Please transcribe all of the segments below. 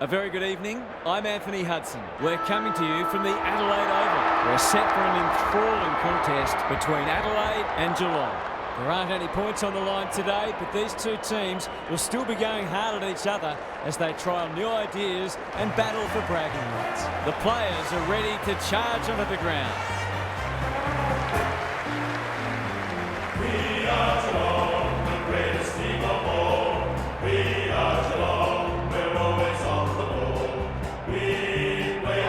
A very good evening. I'm Anthony Hudson. We're coming to you from the Adelaide Oval. We're set for an enthralling contest between Adelaide and Geelong. There aren't any points on the line today, but these two teams will still be going hard at each other as they trial new ideas and battle for bragging rights. The players are ready to charge onto the ground. We are Geelong, the greatest team of all. We are Geelong, we're always on the ball. We play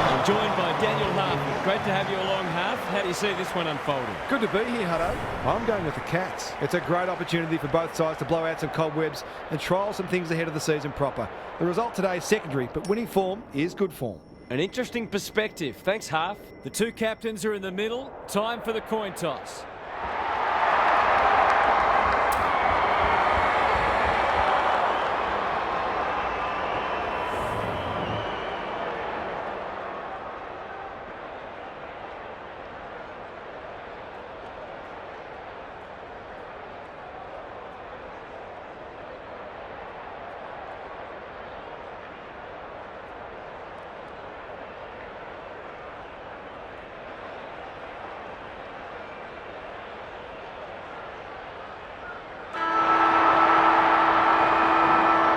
I'm joined by Daniel Harper. Great to have you along, Harp. How do you see this one unfolding? Good to be here, Hutto. I'm going with the Cats. It's a great opportunity for both sides to blow out some cobwebs and trial some things ahead of the season proper. The result today is secondary, but winning form is good form. An interesting perspective. Thanks, Harp. The two captains are in the middle. Time for the coin toss.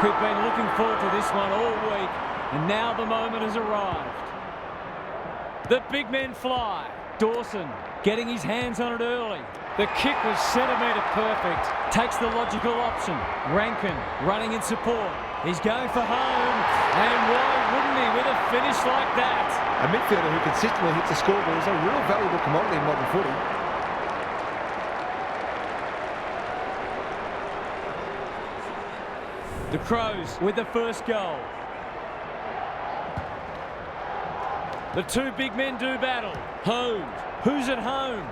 We've been looking forward to this one all week, and now the moment has arrived. The big men fly. Dawson getting his hands on it early. The kick was centimetre perfect. Takes the logical option. Rankin running in support. He's going for home, and why wouldn't he with a finish like that? A midfielder who consistently hits the scoreboard is a real valuable commodity in modern footy. The Crows with the first goal. The two big men do battle. Holmes, who's at home?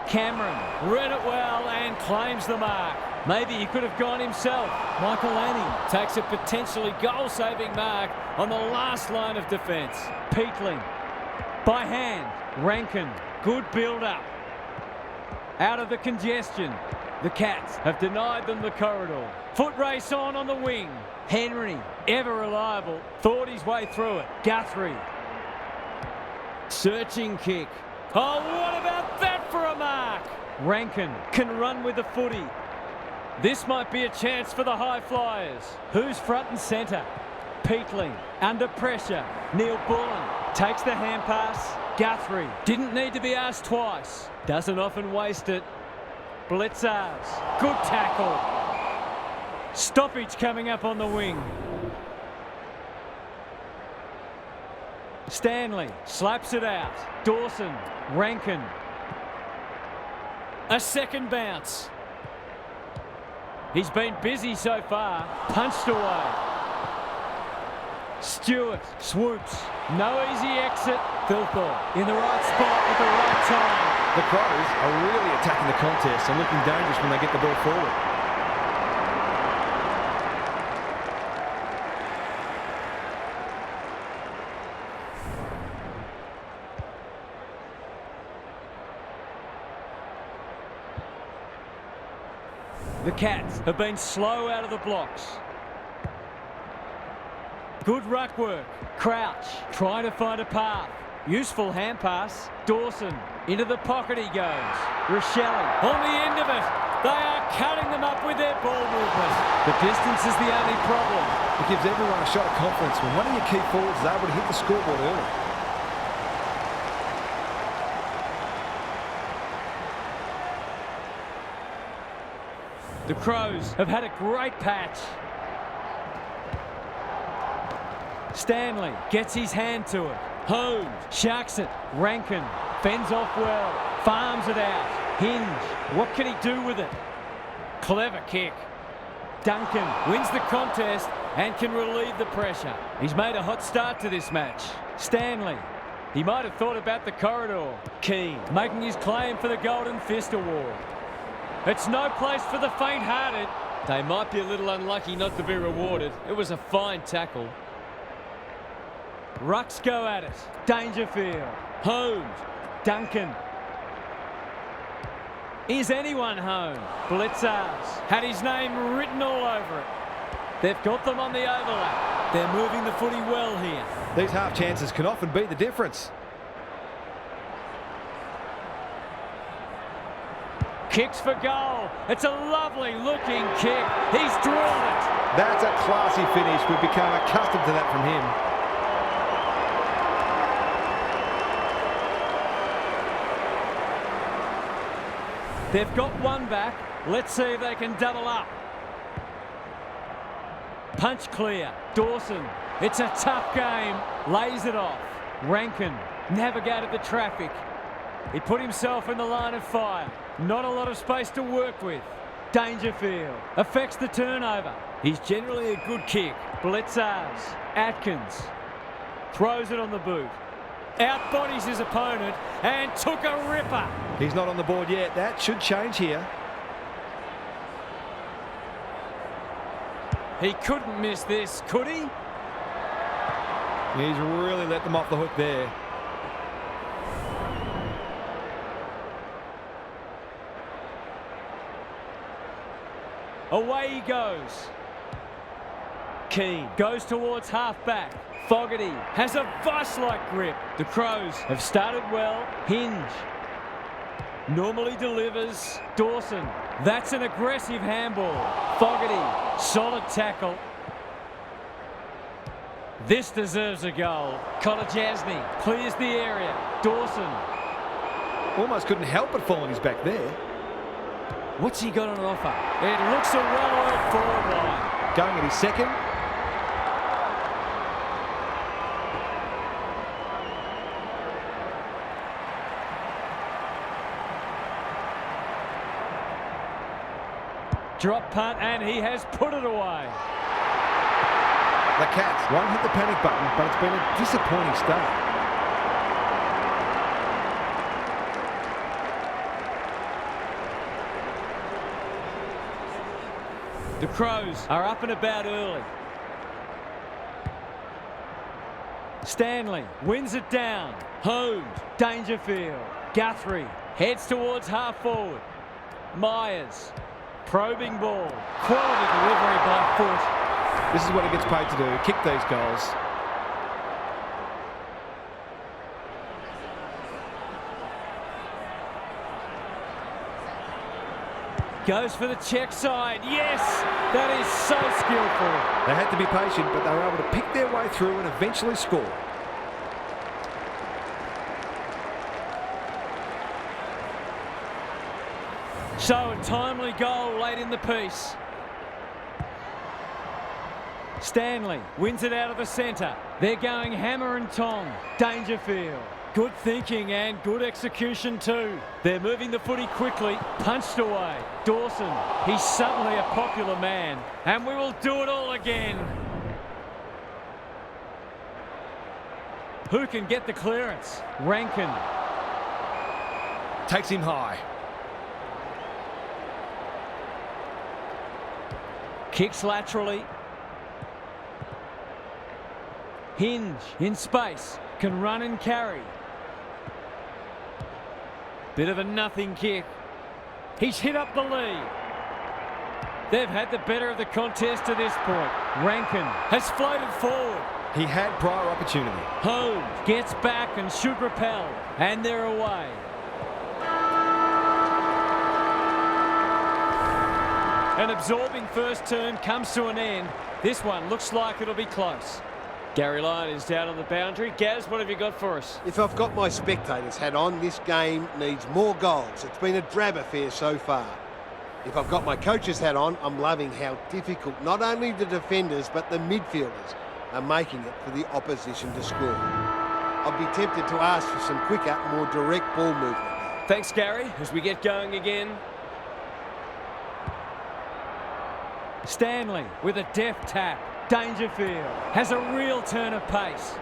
Cameron read it well and claims the mark. Maybe he could have gone himself. Michael Lanning takes a potentially goal-saving mark on the last line of defence. Peatling by hand. Rankin, good build-up. Out of the congestion. The Cats have denied them the corridor. Foot race on the wing. Henry, ever reliable, thought his way through it. Guthrie. Searching kick. Oh, what about that for a mark? Rankin can run with the footy. This might be a chance for the high flyers. Who's front and centre? Peatling under pressure. Neil Bullen takes the hand pass. Guthrie didn't need to be asked twice. Doesn't often waste it. Blitzars, good tackle. Stoppage coming up on the wing. Stanley slaps it out. Dawson, Rankin. A second bounce. He's been busy so far. Punched away. Stewart swoops. No easy exit. Thilthorpe in the right spot at the right time. The Crows are really attacking the contest and looking dangerous when they get the ball forward. The Cats have been slow out of the blocks. Good ruck work. Crouch trying to find a path. Useful hand pass. Dawson into the pocket he goes. Rochelle on the end of it. They are cutting them up with their ball movement. The distance is the only problem. It gives everyone a shot of confidence when one of your key forwards is able to hit the scoreboard early. The Crows have had a great patch. Stanley gets his hand to it. Holmes sharks it. Rankin fends off well. Farms it out. Hinge. What can he do with it? Clever kick. Duncan wins the contest and can relieve the pressure. He's made a hot start to this match. Stanley. He might have thought about the corridor. Keane making his claim for the Golden Fist Award. It's no place for the faint-hearted. They might be a little unlucky not to be rewarded. It was a fine tackle. Rucks go at it. Dangerfield. Holmes. Duncan. Is anyone home? Blitzers had his name written all over it. They've got them on the overlap. They're moving the footy well here. These half chances can often be the difference. Kicks for goal. It's a lovely looking kick. He's drilled it. That's a classy finish. We've become accustomed to that from him. They've got one back. Let's see if they can double up. Punch clear. Dawson. It's a tough game. Lays it off. Rankin navigated the traffic. He put himself in the line of fire. Not a lot of space to work with. Dangerfield affects the turnover. He's generally a good kick. Blitzers. Atkins throws it on the boot. Outbodies his opponent and took a ripper. He's not on the board yet. That should change here. He couldn't miss this, could he? He's really let them off the hook there. Away he goes. Keane goes towards half-back. Fogarty has a vice-like grip. The Crows have started well. Hinge normally delivers. Dawson. That's an aggressive handball. Fogarty. Solid tackle. This deserves a goal. Kolajasny clears the area. Dawson. Almost couldn't help but fall on his back there. What's he got on offer? It looks a well-earned forward line. Going at his second. Drop punt, and he has put it away. The Cats won't hit the panic button, but it's been a disappointing start. The Crows are up and about early. Stanley wins it down. Holmes, Dangerfield, Guthrie heads towards half forward. Myers, probing ball. Quality delivery by foot. This is what he gets paid to do, kick these goals. Goes for the check side. Yes, that is so skillful. They had to be patient, but they were able to pick their way through and eventually score. So a timely goal late in the piece. Stanley wins it out of the centre. They're going hammer and tong. Dangerfield. Good thinking and good execution too. They're moving the footy quickly. Punched away. Dawson. He's suddenly a popular man. And we will do it all again. Who can get the clearance? Rankin. Takes him high. Kicks laterally. Hinge in space. Can run and carry. Bit of a nothing kick. He's hit up the lead. They've had the better of the contest to this point. Rankin has floated forward. He had prior opportunity. Holmes gets back and should repel. And they're away. An absorbing first term comes to an end. This one looks like it'll be close. Gary Lyon is down on the boundary. Gaz, what have you got for us? If I've got my spectators hat on, this game needs more goals. It's been a drab affair so far. If I've got my coach's hat on, I'm loving how difficult not only the defenders but the midfielders are making it for the opposition to score. I'd be tempted to ask for some quicker, more direct ball movement. Thanks, Gary, as we get going again. Stanley with a deft tap. Dangerfield has a real turn of pace.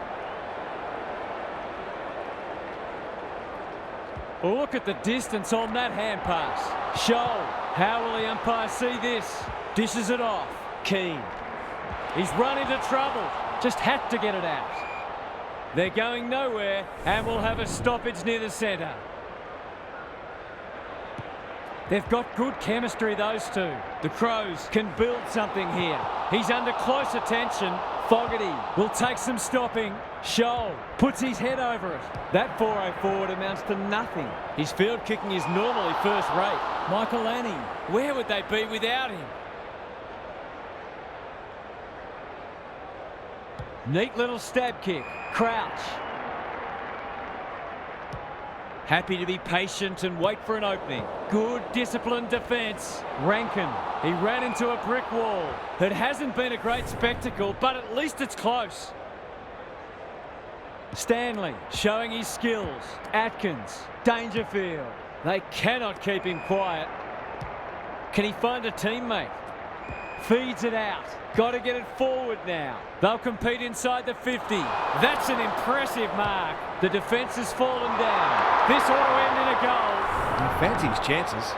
Look at the distance on that hand pass. Shoal. How will the umpire see this? Dishes it off. Keane. He's run into trouble. Just had to get it out. They're going nowhere and we'll have a stoppage near the centre. They've got good chemistry, those two. The Crows can build something here. He's under close attention. Fogarty will take some stopping. Shoal puts his head over it. That 4-0 forward amounts to nothing. His field kicking is normally first rate. Michael Annie, where would they be without him? Neat little stab kick. Crouch. Happy to be patient and wait for an opening. Good disciplined defence. Rankin, he ran into a brick wall. It hasn't been a great spectacle, but at least it's close. Stanley showing his skills. Atkins, Dangerfield. They cannot keep him quiet. Can he find a teammate? Feeds it out. Got to get it forward now. They'll compete inside the 50. That's an impressive mark. The defence has fallen down. This ought to end in a goal. He fancies his chances.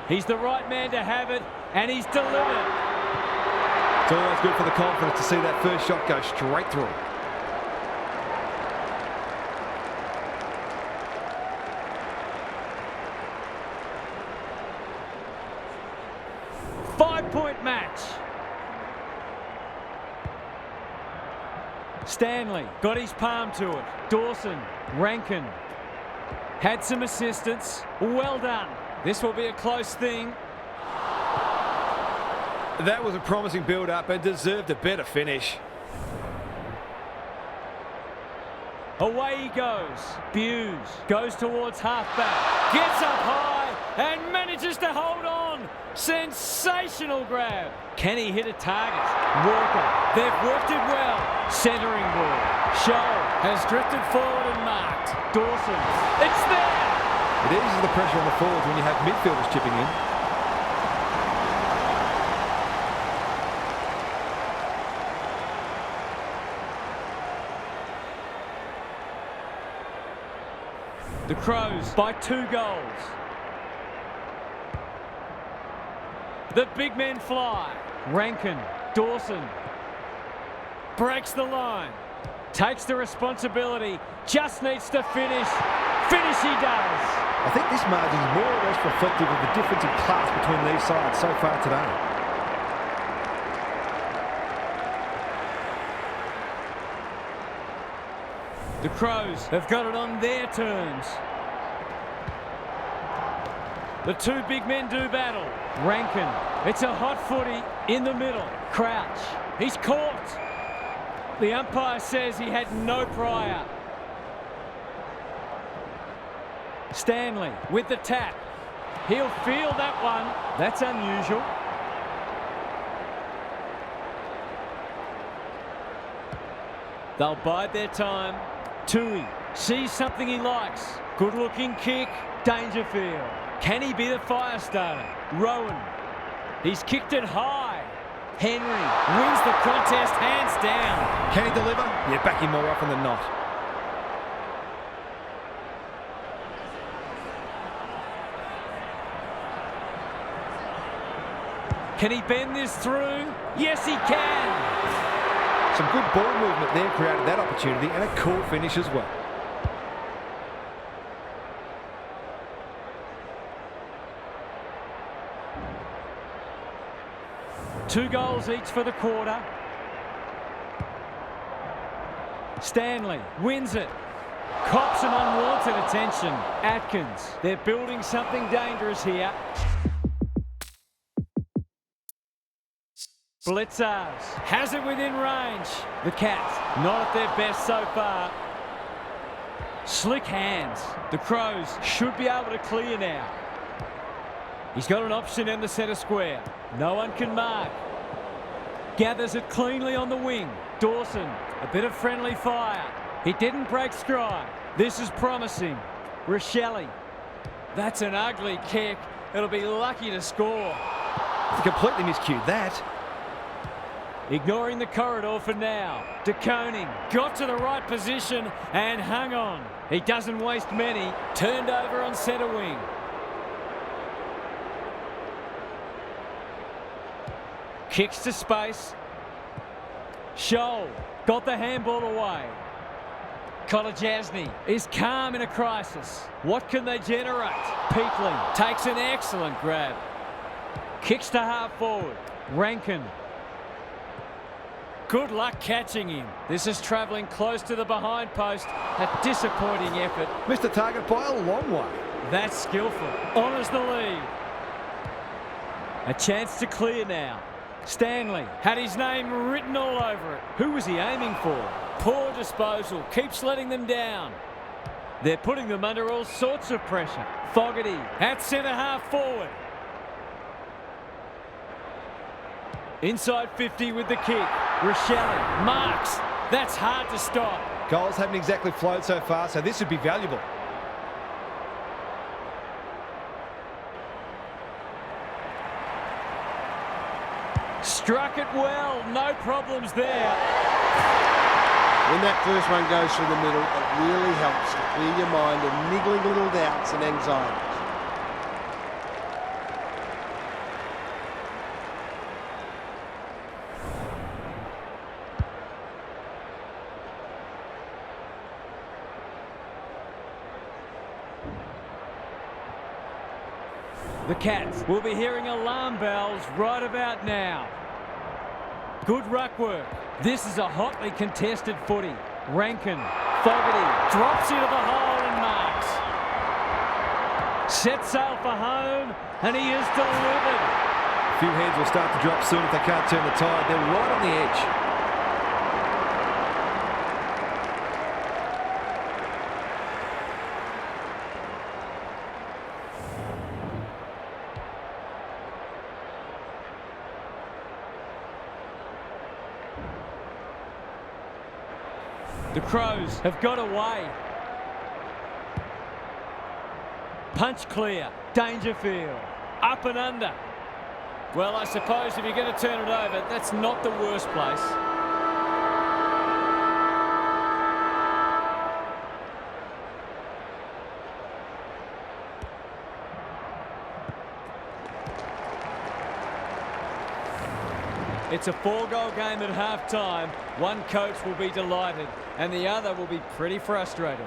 He's the right man to have it, and he's delivered. It's always good for the confidence to see that first shot go straight through. Five-point match. Stanley got his palm to it. Dawson, Rankin had some assistance. Well done. This will be a close thing. That was a promising build-up and deserved a better finish. Away he goes. Buse goes towards halfback. Gets up high and manages to hold on. Sensational grab. Can he hit a target? Walker. They've worked it well. Centering ball. Shoal has drifted forward and marked. Dawson. It's there. It eases the pressure on the forwards when you have midfielders chipping in. The Crows by 2 goals. The big men fly. Rankin, Dawson breaks the line. Takes the responsibility. Just needs to finish. Finish he does. I think this margin is more or less reflective of the difference in class between these sides so far today. The Crows have got it on their terms. The 2 big men do battle. Rankin, it's a hot footy in the middle. Crouch, he's caught. The umpire says he had no prior. Stanley with the tap. He'll feel that one. That's unusual. They'll bide their time. Tui sees something he likes. Good looking kick. Dangerfield. Can he be the fire starter? Rowan. He's kicked it high. Henry wins the contest hands down. Can he deliver? Yeah, back him more often than not. Can he bend this through? Yes, he can. Some good ball movement there created that opportunity and a cool finish as well. Two goals each for the quarter. Stanley wins it. Cops some unwanted attention. Atkins, they're building something dangerous here. Blitzers has it within range. The Cats not at their best so far. Slick hands. The Crows should be able to clear now. He's got an option in the centre square. No one can mark. Gathers it cleanly on the wing. Dawson, a bit of friendly fire. He didn't break stride. This is promising. Rochelle. That's an ugly kick. It'll be lucky to score. He completely miscued that. Ignoring the corridor for now. De Koning got to the right position and hung on. He doesn't waste many. Turned over on centre wing. Kicks to space. Scholl got the handball away. Kolajasny is calm in a crisis. What can they generate? Peatling takes an excellent grab. Kicks to half forward. Rankin. Good luck catching him. This is travelling close to the behind post. A disappointing effort. Missed the target by a long way. That's skillful. Honours the lead. A chance to clear now. Stanley had his name written all over it. Who was he aiming for? Poor disposal. Keeps letting them down. They're putting them under all sorts of pressure. Fogarty at centre half forward. Inside 50 with the kick. Rochelle marks. That's hard to stop. Goals haven't exactly flowed so far, so this would be valuable. Struck it well. No problems there. When that first one goes through the middle, it really helps to clear your mind of niggling little doubts and anxieties. The Cats will be hearing alarm bells right about now. Good ruck work. This is a hotly contested footy. Rankin, Fogarty drops into the hole and marks. Set sail for home, and he is delivered. A few heads will start to drop soon if they can't turn the tide. They're right on the edge. The Crows have got away. Punch clear. Dangerfield. Up and under. Well, I suppose if you're going to turn it over, that's not the worst place. It's a 4-goal game at half-time. One coach will be delighted and the other will be pretty frustrated.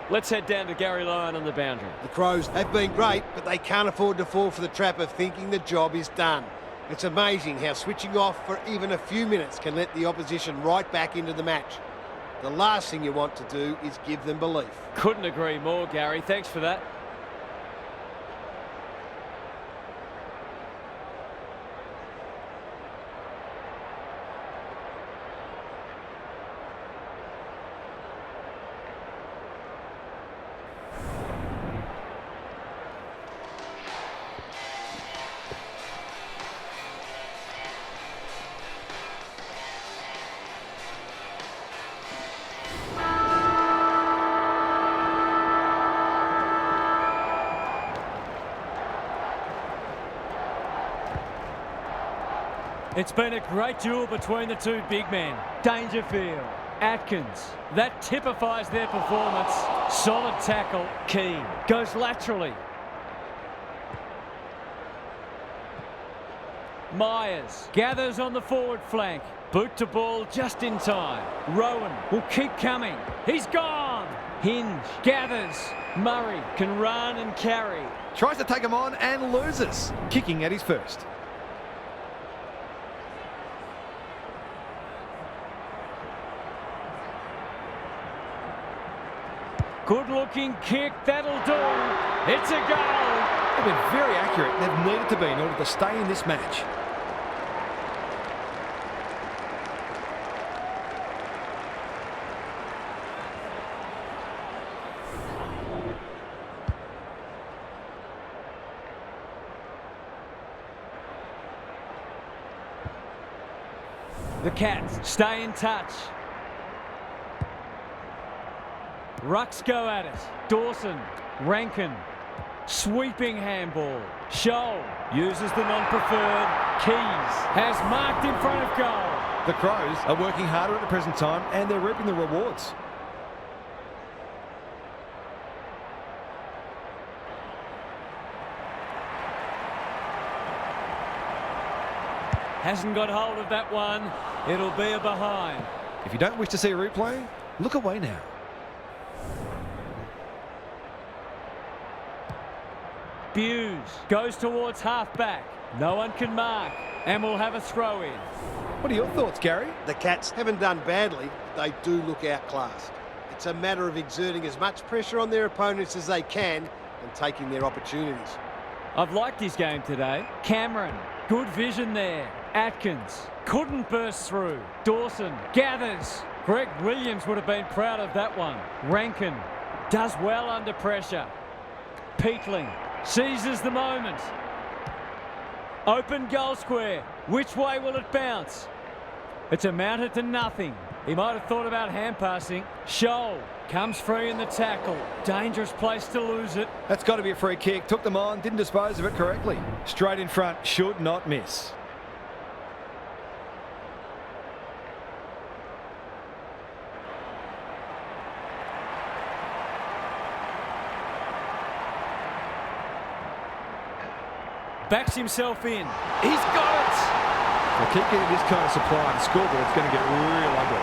Let's head down to Gary Lyon on the boundary. The Crows have been great, but they can't afford to fall for the trap of thinking the job is done. It's amazing how switching off for even a few minutes can let the opposition right back into the match. The last thing you want to do is give them belief. Couldn't agree more, Gary. Thanks for that. It's been a great duel between the two big men. Dangerfield, Atkins. That typifies their performance. Solid tackle. Keane goes laterally. Myers gathers on the forward flank. Boot to ball just in time. Rowan will keep coming. He's gone. Hinge gathers. Murray can run and carry. Tries to take him on and loses. Kicking at his first. Good-looking kick, that'll do. It's a goal. They've been very accurate. They've needed to be in order to stay in this match. The Cats stay in touch. Rucks go at it. Dawson, Rankin, sweeping handball. Scholl uses the non-preferred. Keys has marked in front of goal. The Crows are working harder at the present time and they're reaping the rewards. Hasn't got hold of that one. It'll be a behind. If you don't wish to see a replay, look away now. Hughes goes towards half-back. No one can mark, and we'll have a throw-in. What are your thoughts, Gary? The Cats haven't done badly, but they do look outclassed. It's a matter of exerting as much pressure on their opponents as they can and taking their opportunities. I've liked his game today. Cameron, good vision there. Atkins couldn't burst through. Dawson gathers. Greg Williams would have been proud of that one. Rankin does well under pressure. Peatling seizes the moment. Open goal square. Which way will it bounce? It's amounted to nothing. He might have thought about hand passing. Scholl comes free in the tackle. Dangerous place to lose it. That's got to be a free kick. Took them on, didn't dispose of it correctly. Straight in front, should not miss. Backs himself in. He's got it! Well, keep getting this kind of supply. The scoreboard's going to get real ugly.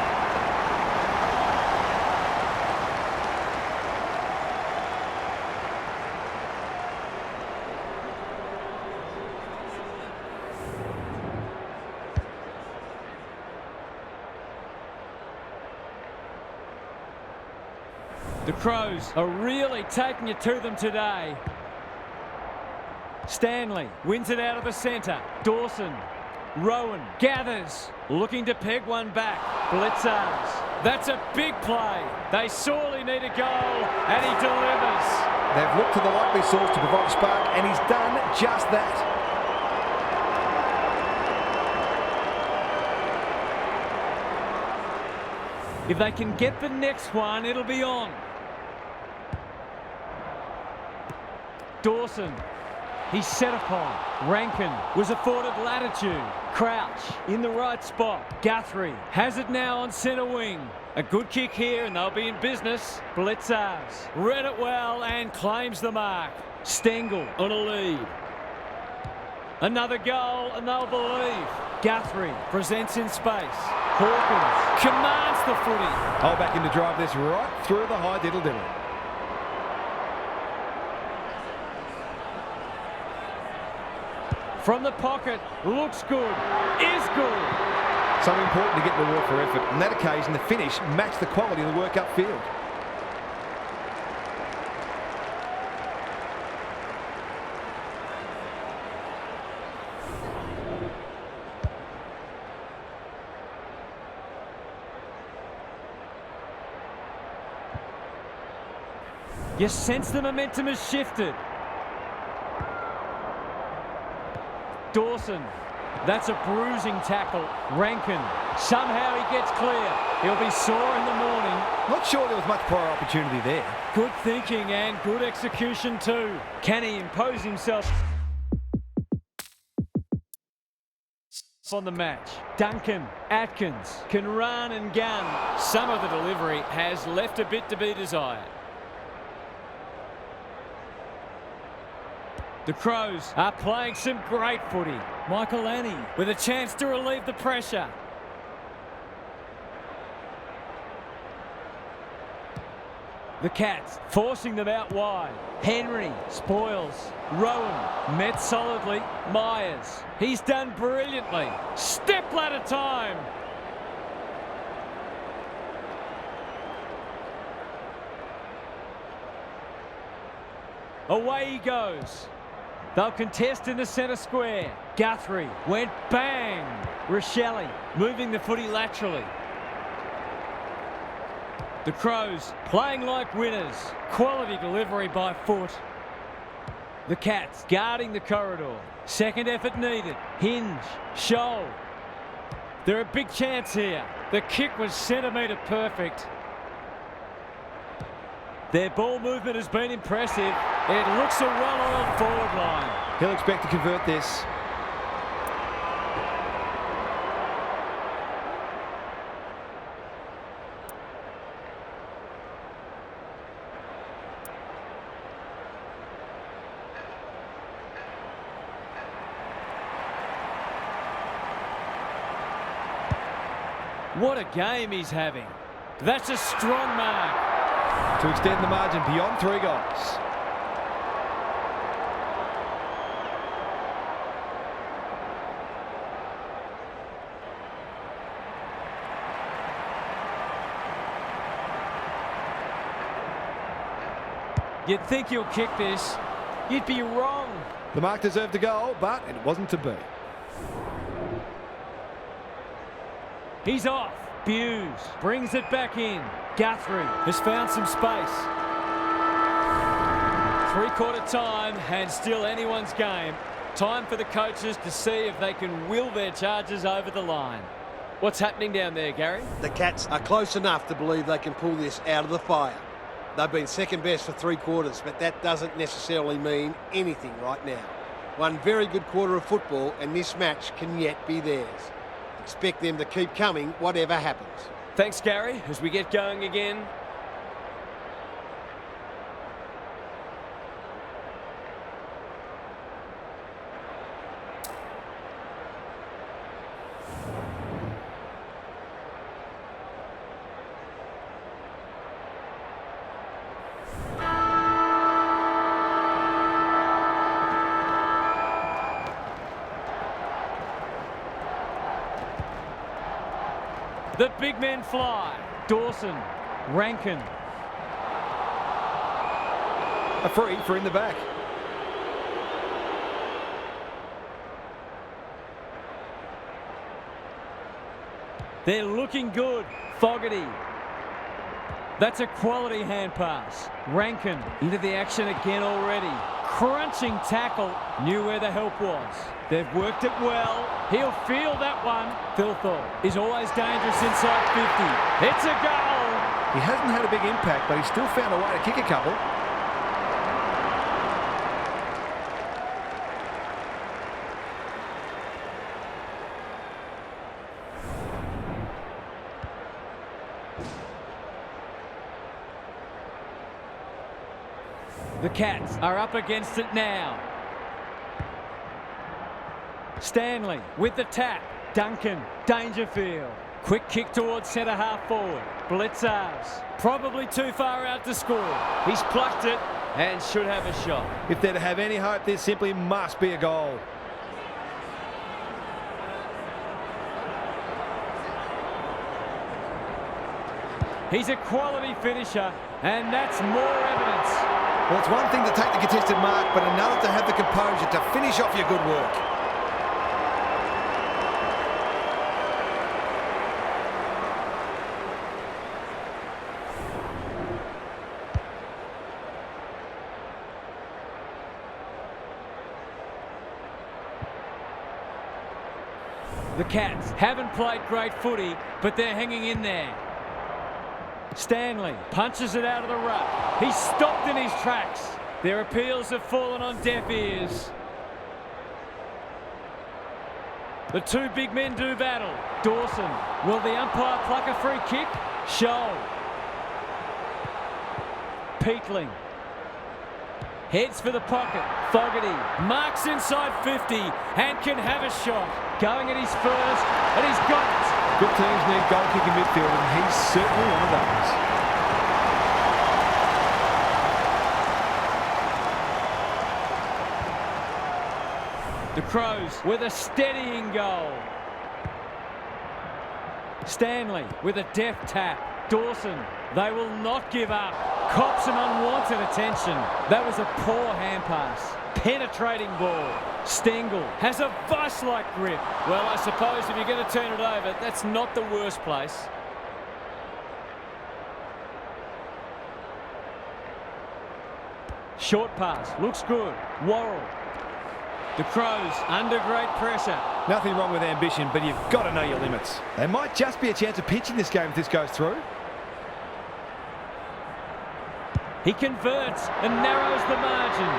The Crows are really taking it to them today. Stanley wins it out of the centre. Dawson, Rowan gathers, looking to peg one back. Blitzers. That's a big play. They sorely need a goal, and he delivers. They've looked to the likely source to provide a spark, and he's done just that. If they can get the next one, it'll be on. Dawson. He's set upon. Rankin was afforded latitude. Crouch in the right spot. Guthrie has it now on centre wing. A good kick here and they'll be in business. Blitzers read it well and claims the mark. Stengel on a lead. Another goal and they'll believe. Guthrie presents in space. Hawkins commands the footy. Hold back in to drive this right through the high diddle-diddle. From the pocket, looks good, is good. So important to get reward for effort. On that occasion, the finish matched the quality of the work upfield. You sense the momentum has shifted. Dawson, that's a bruising tackle. Rankin, somehow he gets clear. He'll be sore in the morning. Not sure there was much prior opportunity there. Good thinking and good execution too. Can he impose himself on the match? Duncan, Atkins can run and gun. Some of the delivery has left a bit to be desired. The Crows are playing some great footy. Michael Annie with a chance to relieve the pressure. The Cats forcing them out wide. Henry spoils. Rowan met solidly. Myers, he's done brilliantly. Step ladder time. Away he goes. They'll contest in the centre square. Guthrie went bang. Rochelle moving the footy laterally. The Crows playing like winners. Quality delivery by foot. The Cats guarding the corridor. Second effort needed. Hinge, Scholl. They're a big chance here. The kick was centimetre perfect. Their ball movement has been impressive. It looks a well-oiled forward line. He'll expect to convert this. What a game he's having. That's a strong mark. To extend the margin beyond 3 goals. You'd think he'll kick this. You'd be wrong. The mark deserved a goal, but it wasn't to be. He's off. Buse brings it back in. Guthrie has found some space. 3/4 time and still anyone's game. Time for the coaches to see if they can will their charges over the line. What's happening down there, Gary? The Cats are close enough to believe they can pull this out of the fire. They've been second best for 3/4, but that doesn't necessarily mean anything right now. One very good quarter of football, and this match can yet be theirs. Expect them to keep coming, whatever happens. Thanks, Gary, as we get going again. The big men fly. Dawson, Rankin. A free for in the back. They're looking good. Fogarty. That's a quality hand pass. Rankin into the action again already. Crunching tackle. Knew where the help was. They've worked it well. He'll feel that one. Thilthorpe is always dangerous inside 50. It's a goal. He hasn't had a big impact, but he's still found a way to kick a couple. The Cats are up against it now. Stanley with the tap. Duncan, Dangerfield. Quick kick towards centre half forward. Blitzars. Probably too far out to score. He's plucked it and should have a shot. If they're to have any hope, this simply must be a goal. He's a quality finisher, and that's more evidence. Well, it's one thing to take the contested mark, but another to have the composure to finish off your good work. The Cats haven't played great footy, but they're hanging in there. Stanley punches it out of the ruck. He's stopped in his tracks. Their appeals have fallen on deaf ears. The two big men do battle. Dawson. Will the umpire pluck a free kick? Shoal. Peatling. Heads for the pocket. Fogarty marks inside 50 and can have a shot. Going at his first, and he's got it. Good teams need goal-kicking midfield, and he's certainly one of those. The Crows with a steadying goal. Stanley with a deft tap. Dawson, they will not give up. Cops some unwanted attention. That was a poor hand pass. Penetrating ball. Stengel has a vice-like grip. Well, I suppose if you're going to turn it over, that's not the worst place. Short pass. Looks good. Worrell. The Crows under great pressure. Nothing wrong with ambition, but you've got to know your limits. There might just be a chance of pinching this game if this goes through. He converts and narrows the margin.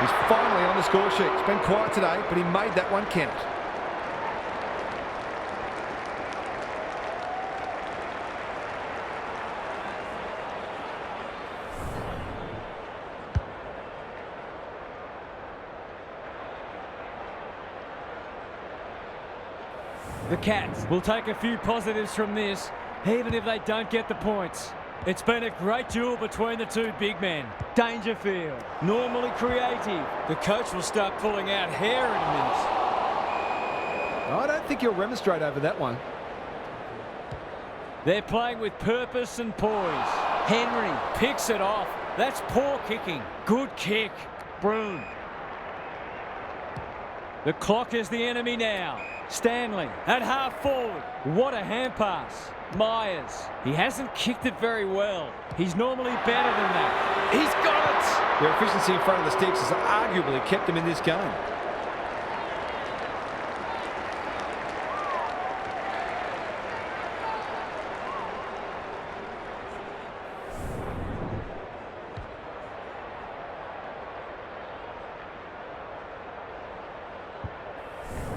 He's finally on the score sheet. It's been quiet today, but he made that one count. The Cats will take a few positives from this, even if they don't get the points. It's been a great duel between the two big men. Dangerfield, normally creative. The coach will start pulling out hair in a minute. I don't think he'll remonstrate over that one. They're playing with purpose and poise. Henry picks it off. That's poor kicking. Good kick. Broom. The clock is the enemy now. Stanley at half forward. What a hand pass. Myers. He hasn't kicked it very well. He's normally better than that. He's got it! Their efficiency in front of the sticks has arguably kept them in this game.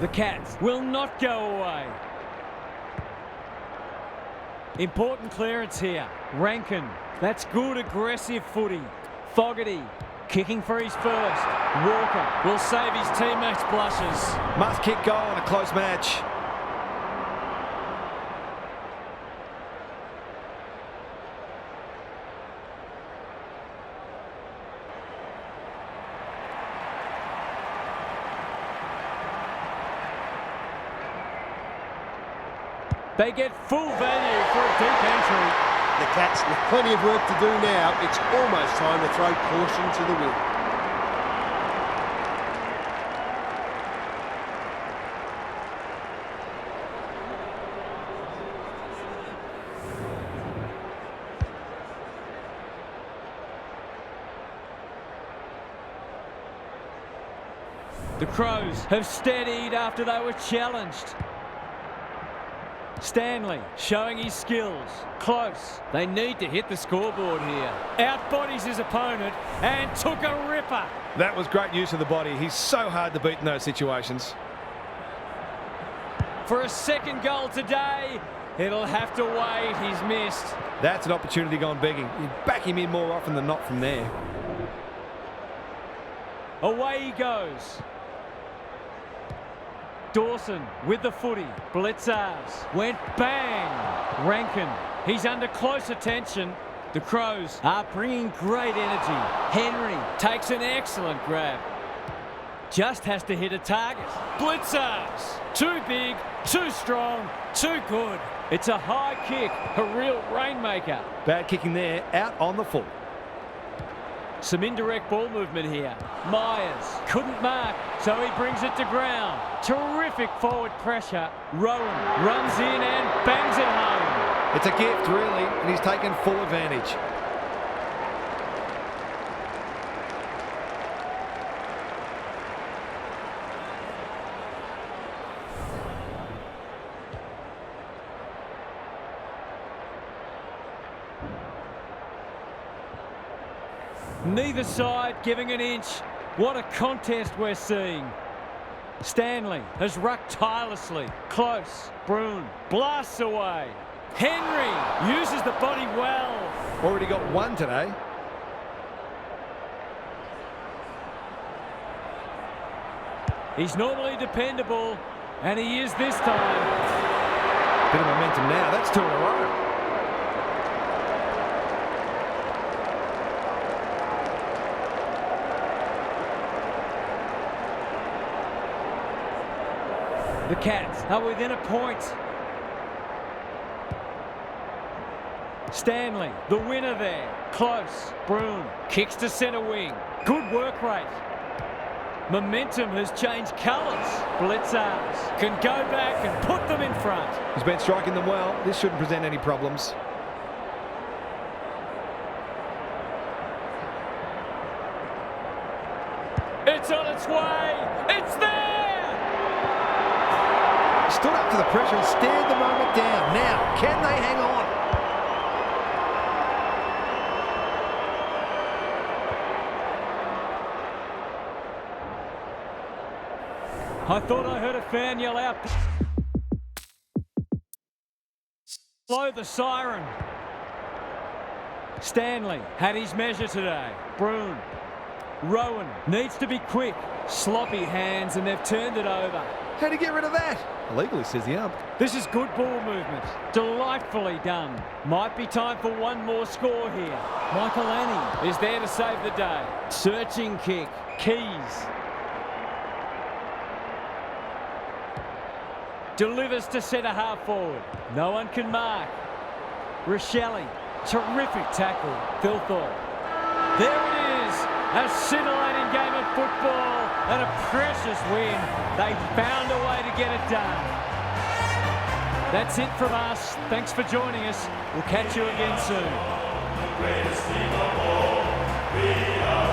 The Cats will not go away. Important clearance here. Rankin. That's good aggressive footy. Fogarty kicking for his first. Walker will save his teammates' blushes. Must kick goal in a close match. They get full value for a deep entry. The Cats with plenty of work to do now. It's almost time to throw caution to the wind. The Crows have steadied after they were challenged. Stanley showing his skills. Close. They need to hit the scoreboard here. Outbodies his opponent and took a ripper. That was great use of the body. He's so hard to beat in those situations. For a second goal today, it'll have to wait. He's missed. That's an opportunity gone begging. You back him in more often than not from there. Away he goes. Dawson with the footy. Blitzars went bang. Rankin, he's under close attention. The Crows are bringing great energy. Henry takes an excellent grab. Just has to hit a target. Blitzars, too big, too strong, too good. It's a high kick, a real rainmaker. Bad kicking there, out on the full. Some indirect ball movement here. Myers couldn't mark, so he brings it to ground. Terrific forward pressure. Rowan runs in and bangs it home. It's a gift, really, and he's taken full advantage. Neither side giving an inch. What a contest we're seeing. Stanley has rucked tirelessly. Close. Broom blasts away. Henry uses the body well. Already got one today. He's normally dependable, and he is this time. Bit of momentum now. That's two in a row. The Cats are within a point. Stanley, the winner there. Close. Broom kicks to centre wing. Good work rate. Momentum has changed colours. Blitzars can go back and put them in front. He's been striking them well. This shouldn't present any problems. It's on its way. It's there. Stood up to the pressure and stared the moment down. Now, can they hang on? I thought I heard a fan yell out. Blow the siren. Stanley had his measure today. Broom. Rowan needs to be quick. Sloppy hands and they've turned it over. How'd he get rid of that? Illegally, says the ump. This is good ball movement. Delightfully done. Might be time for one more score here. Michael Annie is there to save the day. Searching kick. Keys. Delivers to centre half forward. No one can mark. Rochelle. Terrific tackle. Thilthorpe. There it is. A scintillating game of football and a precious win. They found a way to get it done. That's it from us. Thanks for joining us. We'll catch you again soon. Greatest team of all, we are